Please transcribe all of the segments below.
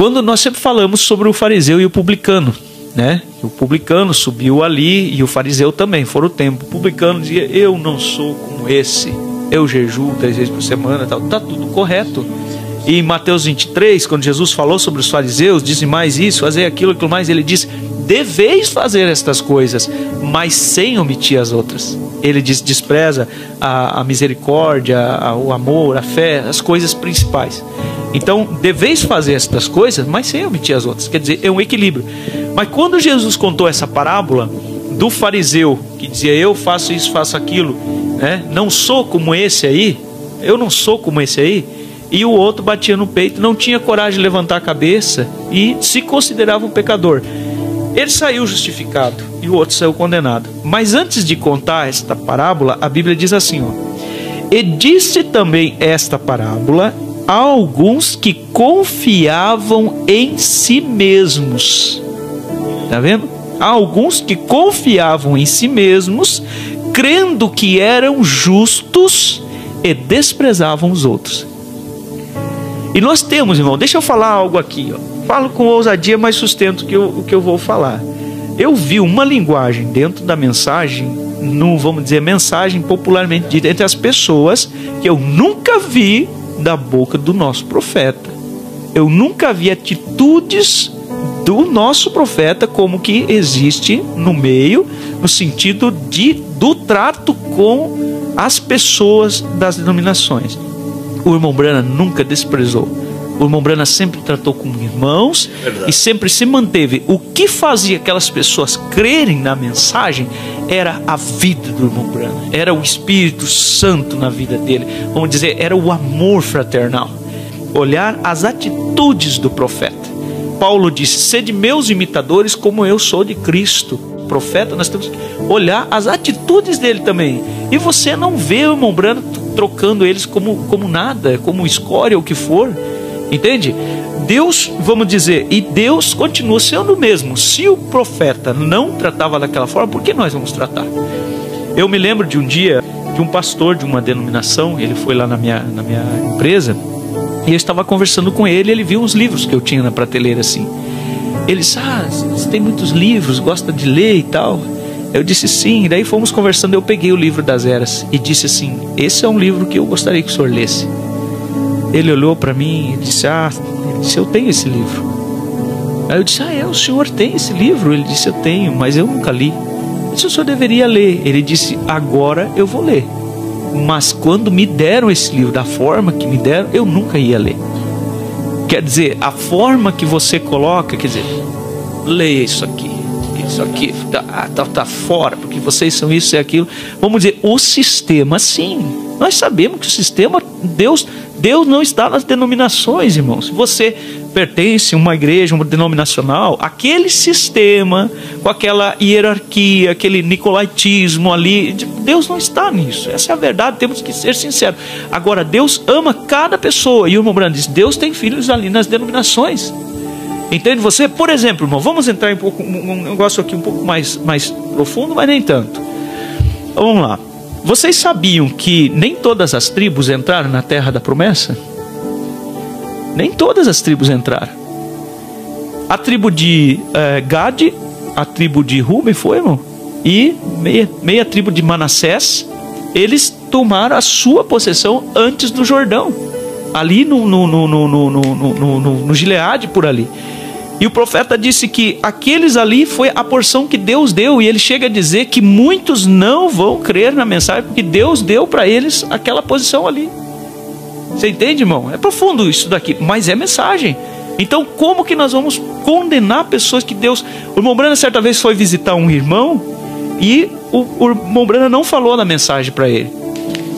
Quando nós sempre falamos sobre o fariseu e o publicano, né? O publicano subiu ali e o fariseu também, foram o tempo. O publicano dizia: eu não sou como esse, eu jejuo 3 vezes por semana, tal. Tá tudo correto. E em Mateus 23, quando Jesus falou sobre os fariseus, disse mais isso, fazer aquilo, aquilo mais, ele disse: deveis fazer estas coisas, mas sem omitir as outras. Ele diz: despreza a misericórdia, o amor, a fé, as coisas principais. Então, deveis fazer estas coisas, mas sem omitir as outras. Quer dizer, é um equilíbrio. Mas quando Jesus contou essa parábola do fariseu, que dizia: eu faço isso, faço aquilo, né? Não sou como esse aí, eu não sou como esse aí. E o outro batia no peito, não tinha coragem de levantar a cabeça e se considerava um pecador. Ele saiu justificado e o outro saiu condenado. Mas antes de contar esta parábola, a Bíblia diz assim, ó: e disse também esta parábola a alguns que confiavam em si mesmos. Está vendo? Há alguns que confiavam em si mesmos, crendo que eram justos e desprezavam os outros. E nós temos, irmão, deixa eu falar algo aqui, ó. Falo com ousadia, mas sustento o que eu vou falar. Eu vi uma linguagem dentro da mensagem, vamos dizer, mensagem popularmente dita entre as pessoas, que eu nunca vi da boca do nosso profeta. Eu nunca vi atitudes do nosso profeta como que existe no meio, no sentido do trato com as pessoas das denominações. O irmão Branham nunca desprezou. O irmão Branham sempre tratou como irmãos. Verdade. E sempre se manteve. O que fazia aquelas pessoas crerem na mensagem era a vida do irmão Branham, era o Espírito Santo na vida dele. Vamos dizer, era o amor fraternal. Olhar as atitudes do profeta. Paulo disse: sede meus imitadores como eu sou de Cristo. Profeta, nós temos que olhar as atitudes dele também. E você não vê o irmão Branham trocando eles como nada, como escória, o que for. Entende? Deus, vamos dizer, e Deus continua sendo o mesmo. Se o profeta não tratava daquela forma, por que nós vamos tratar? Eu me lembro de um dia que um pastor de uma denominação, ele foi lá na minha empresa, e eu estava conversando com ele, ele viu uns livros que eu tinha na prateleira assim. Ele disse: você tem muitos livros, gosta de ler e tal. Eu disse sim. Daí fomos conversando, eu peguei o livro das eras e disse assim: esse é um livro que eu gostaria que o senhor lesse. Ele olhou para mim e disse: eu tenho esse livro. Aí eu disse: o senhor tem esse livro? Ele disse: eu tenho, mas eu nunca li. Eu disse: o senhor deveria ler. Ele disse: agora eu vou ler, mas quando me deram esse livro da forma que me deram, eu nunca ia ler. Quer dizer, a forma que você coloca, quer dizer, leia isso aqui tá fora, porque vocês são isso e aquilo. Vamos dizer, o sistema, sim, nós sabemos que o sistema, Deus não está nas denominações, irmãos. Se você pertence a uma igreja, uma denominacional, aquele sistema, com aquela hierarquia, aquele nicolaítismo ali, Deus não está nisso. Essa é a verdade, temos que ser sinceros. Agora, Deus ama cada pessoa, e o irmão Branham diz: Deus tem filhos ali nas denominações. Entende você? Por exemplo, irmão, vamos entrar um negócio aqui um pouco mais profundo, mas nem tanto. Vamos lá. Vocês sabiam que nem todas as tribos entraram na terra da promessa? Nem todas as tribos entraram. A tribo de Gade, a tribo de Ruben foi, irmão? E meia tribo de Manassés, eles tomaram a sua possessão antes do Jordão, ali no Gileade, por ali. E o profeta disse que aqueles ali foi a porção que Deus deu. E ele chega a dizer que muitos não vão crer na mensagem, porque Deus deu para eles aquela posição ali. Você entende, irmão? É profundo isso daqui, mas é mensagem. Então como que nós vamos condenar pessoas que Deus... O irmão Branham certa vez foi visitar um irmão, e o irmão Branham não falou na mensagem para ele.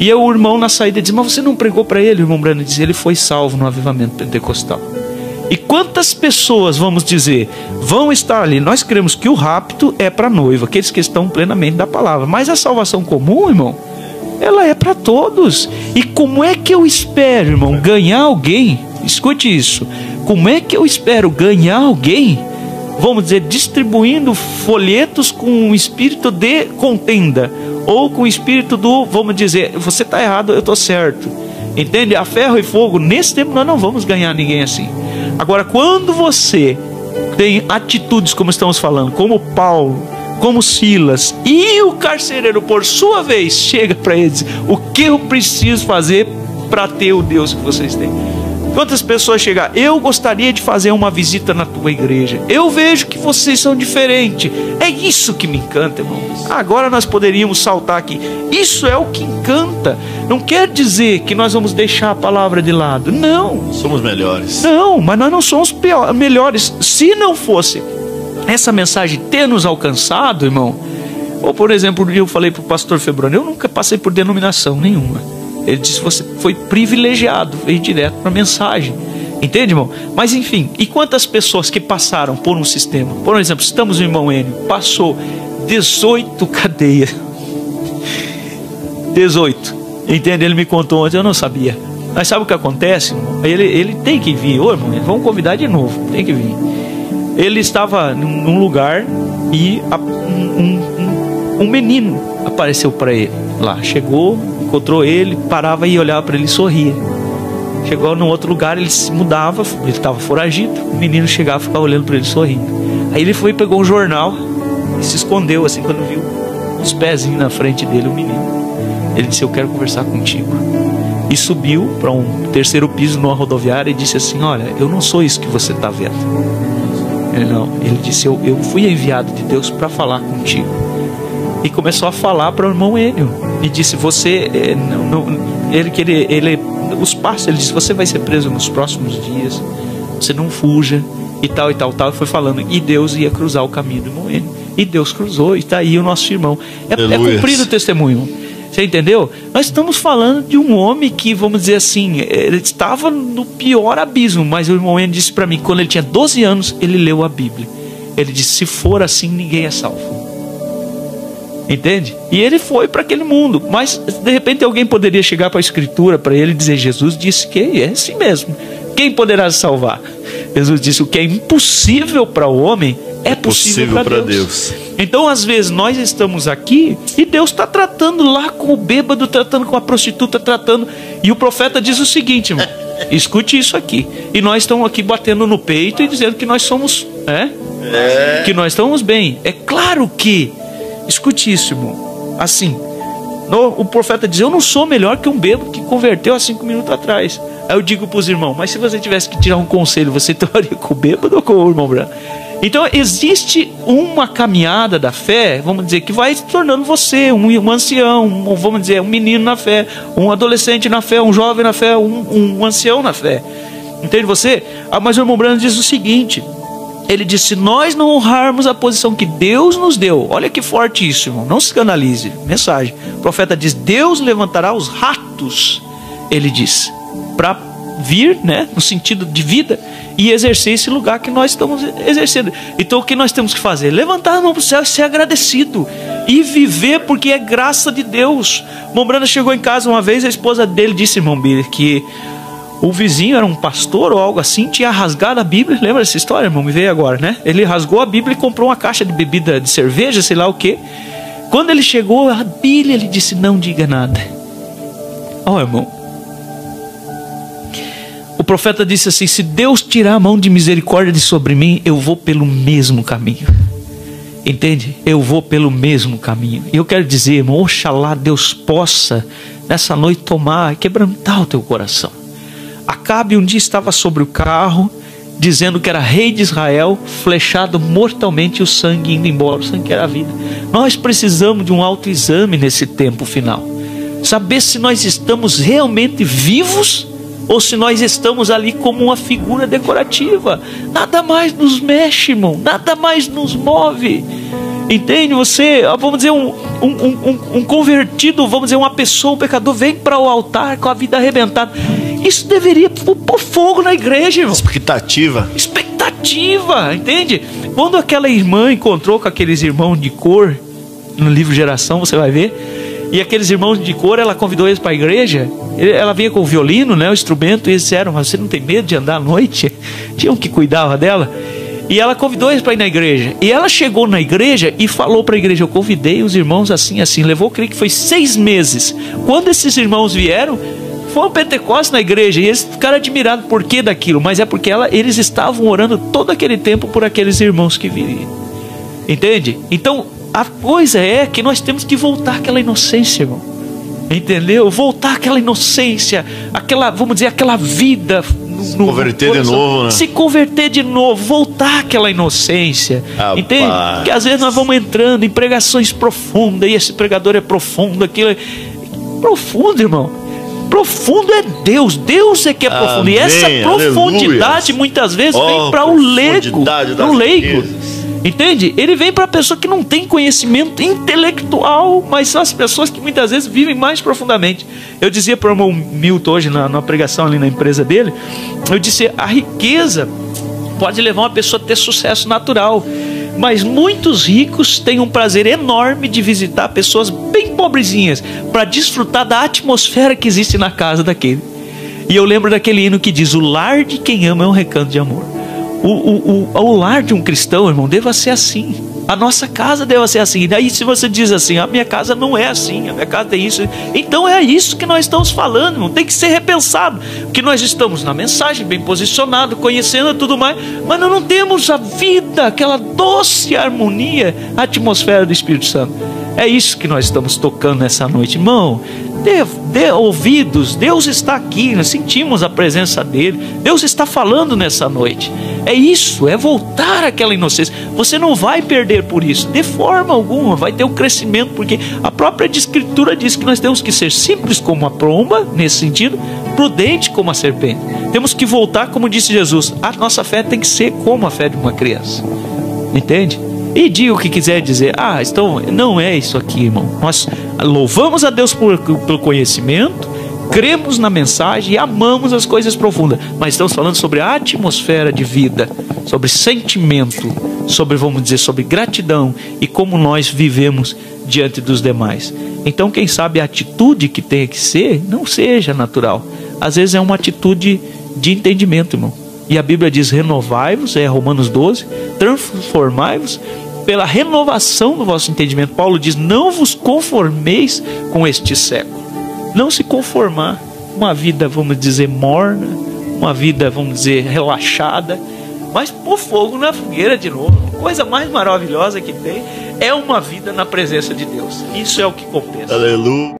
E o irmão na saída disse: mas você não pregou para ele? O irmão Branham disse: ele foi salvo no avivamento pentecostal. E quantas pessoas, vamos dizer, vão estar ali? Nós cremos que o rapto é para a noiva, aqueles que estão plenamente da palavra. Mas a salvação comum, irmão, ela é para todos. E como é que eu espero, irmão, ganhar alguém? Escute isso. Como é que eu espero ganhar alguém? Vamos dizer, distribuindo folhetos com um espírito de contenda, ou com o espírito do, vamos dizer, você está errado, eu estou certo. Entende? A ferro e fogo. Nesse tempo nós não vamos ganhar ninguém assim. Agora, quando você tem atitudes como estamos falando, como Paulo, como Silas, e o carcereiro, por sua vez, chega para ele e diz: o que eu preciso fazer para ter o Deus que vocês têm? Quantas pessoas chegam: eu gostaria de fazer uma visita na tua igreja, eu vejo que vocês são diferentes. É isso que me encanta, irmão. Agora nós poderíamos saltar aqui. Isso é o que encanta. Não quer dizer que nós vamos deixar a palavra de lado. Não. Somos melhores. Não, mas nós não somos melhores. Se não fosse essa mensagem ter nos alcançado, irmão. Ou, por exemplo, eu falei para o pastor Febroni: eu nunca passei por denominação nenhuma. Ele disse: você foi privilegiado, veio direto para a mensagem. Entende, irmão? Mas enfim, e quantas pessoas que passaram por um sistema? Por exemplo, estamos no irmão Enio, passou 18 cadeias. 18. Entende? Ele me contou ontem, eu não sabia. Mas sabe o que acontece, irmão? Ele tem que vir. Ô, irmão, vamos convidar de novo, tem que vir. Ele estava num lugar e um menino apareceu para ele lá. Chegou, encontrou ele, parava e olhava para ele e sorria. Chegou num outro lugar, ele se mudava, ele estava foragido. O menino chegava e ficava olhando para ele sorrindo. Aí ele foi e pegou um jornal e se escondeu assim quando viu os pezinhos na frente dele, o menino. Ele disse: eu quero conversar contigo. E subiu para um terceiro piso numa rodoviária e disse assim: olha, eu não sou isso que você está vendo. Ele disse: eu fui enviado de Deus para falar contigo. E começou a falar para o irmão Enio. E disse: você, os passos, ele disse: você vai ser preso nos próximos dias, você não fuja, e tal, e tal, tal. E foi falando, e Deus ia cruzar o caminho do irmão Enio. E Deus cruzou, e está aí o nosso irmão. É cumprido o testemunho. Você entendeu? Nós estamos falando de um homem que, vamos dizer assim, ele estava no pior abismo. Mas o irmão Enio disse para mim, quando ele tinha 12 anos, ele leu a Bíblia. Ele disse: se for assim, ninguém é salvo. Entende? E ele foi para aquele mundo. Mas de repente alguém poderia chegar para a Escritura para ele e dizer: Jesus disse que é assim mesmo. Quem poderá salvar? Jesus disse: o que é impossível para o homem é possível para Deus. Então às vezes nós estamos aqui e Deus está tratando lá com o bêbado, tratando com a prostituta, tratando. E o profeta diz o seguinte, irmão: escute isso aqui. E nós estamos aqui batendo no peito e dizendo que nós somos, que nós estamos bem. É claro que, escute isso, irmão. Assim, o profeta diz: eu não sou melhor que um bêbado que converteu há 5 minutos atrás. Aí eu digo para os irmãos: mas se você tivesse que tirar um conselho, você tomaria com o bêbado ou com o irmão branco? Então existe uma caminhada da fé, vamos dizer, que vai se tornando você um ancião, vamos dizer, um menino na fé, um adolescente na fé, um jovem na fé, um ancião na fé. Entende você? Mas o irmão Branco diz o seguinte: ele disse: se nós não honrarmos a posição que Deus nos deu, olha que forte isso, irmão, não se escandalize, mensagem. O profeta diz: Deus levantará os ratos, ele diz, para vir, no sentido de vida, e exercer esse lugar que nós estamos exercendo. Então o que nós temos que fazer? Levantar a mão para o céu e ser agradecido, e viver, porque é graça de Deus. O irmão Brana chegou em casa uma vez, a esposa dele disse, irmão Billy, que o vizinho era um pastor ou algo assim, tinha rasgado a Bíblia. Lembra dessa história, irmão? Me veio agora, né? Ele rasgou a Bíblia e comprou uma caixa de bebida, de cerveja, sei lá o que. Quando ele chegou a Bíblia, ele disse: não diga nada. Irmão, o profeta disse assim: se Deus tirar a mão de misericórdia de sobre mim, eu vou pelo mesmo caminho. Entende? Eu vou pelo mesmo caminho. E eu quero dizer, irmão, oxalá Deus possa nessa noite tomar, quebrantar o teu coração. Acabe um dia estava sobre o carro, dizendo que era rei de Israel, flechado mortalmente, e o sangue indo embora. O sangue era a vida. Nós precisamos de um autoexame nesse tempo final, saber se nós estamos realmente vivos ou se nós estamos ali como uma figura decorativa. Nada mais nos mexe, irmão, nada mais nos move. Entende? Você, vamos dizer, um convertido, vamos dizer, uma pessoa, um pecador, vem para o altar com a vida arrebentada. Isso deveria pôr fogo na igreja, irmão. Expectativa, entende? Quando aquela irmã encontrou com aqueles irmãos de cor, no livro Geração, você vai ver, e aqueles irmãos de cor, ela convidou eles para a igreja. Ela vinha com o violino, o instrumento, e eles disseram: mas você não tem medo de andar à noite? Tinha um que cuidava dela. E ela convidou eles para ir na igreja. E ela chegou na igreja e falou para a igreja: eu convidei os irmãos assim, assim. Levou, creio que foi 6 meses. Quando esses irmãos vieram, Foi um Pentecostes na igreja e eles ficaram admirados por que daquilo, mas é porque eles estavam orando todo aquele tempo por aqueles irmãos que viriam. Entende? Então a coisa é que nós temos que voltar àquela inocência, irmão. Entendeu? Voltar àquela inocência, aquela, vamos dizer, aquela vida. Se converter de novo, né? Se converter de novo, voltar àquela inocência. Entende? Porque às vezes nós vamos entrando em pregações profundas, e esse pregador é profundo, aquilo é profundo, irmão. Profundo é Deus. Deus é que é profundo. Amém, e essa profundidade aleluia. Muitas vezes vem para o leigo. Entende? Ele vem para a pessoa que não tem conhecimento intelectual, mas são as pessoas que muitas vezes vivem mais profundamente. Eu dizia para o irmão Milton hoje, na pregação ali na empresa dele, eu disse, a riqueza pode levar uma pessoa a ter sucesso natural, mas muitos ricos têm um prazer enorme de visitar pessoas bem pobrezinhas para desfrutar da atmosfera que existe na casa daquele. E eu lembro daquele hino que diz: o lar de quem ama é um recanto de amor. O lar de um cristão, irmão, deva ser assim. A nossa casa deve ser assim. E daí se você diz assim, a minha casa não é assim, a minha casa tem isso, então é isso que nós estamos falando, irmão. Tem que ser repensado, porque nós estamos na mensagem, bem posicionado, conhecendo tudo mais, mas nós não temos a vida, aquela doce harmonia, a atmosfera do Espírito Santo. É isso que nós estamos tocando nessa noite, irmão. Dê ouvidos, Deus está aqui, nós sentimos a presença dele, Deus está falando nessa noite. É isso, é voltar àquela inocência. Você não vai perder por isso, de forma alguma, vai ter um crescimento, porque a própria Escritura diz que nós temos que ser simples como a pomba, nesse sentido, prudente como a serpente. Temos que voltar, como disse Jesus, a nossa fé tem que ser como a fé de uma criança. Entende? E diga o que quiser dizer. Então não é isso aqui, irmão. Nós louvamos a Deus pelo conhecimento, cremos na mensagem e amamos as coisas profundas, mas estamos falando sobre a atmosfera de vida, sobre sentimento, sobre, vamos dizer, sobre gratidão e como nós vivemos diante dos demais. Então, quem sabe a atitude que tem que ser não seja natural. Às vezes é uma atitude de entendimento, irmão. E a Bíblia diz: renovai-vos, é Romanos 12, transformai-vos pela renovação do vosso entendimento. Paulo diz: não vos conformeis com este século. Não se conformar. Uma vida, vamos dizer, morna, uma vida, vamos dizer, relaxada, mas pôr fogo na fogueira de novo. A coisa mais maravilhosa que tem é uma vida na presença de Deus. Isso é o que compensa. Aleluia.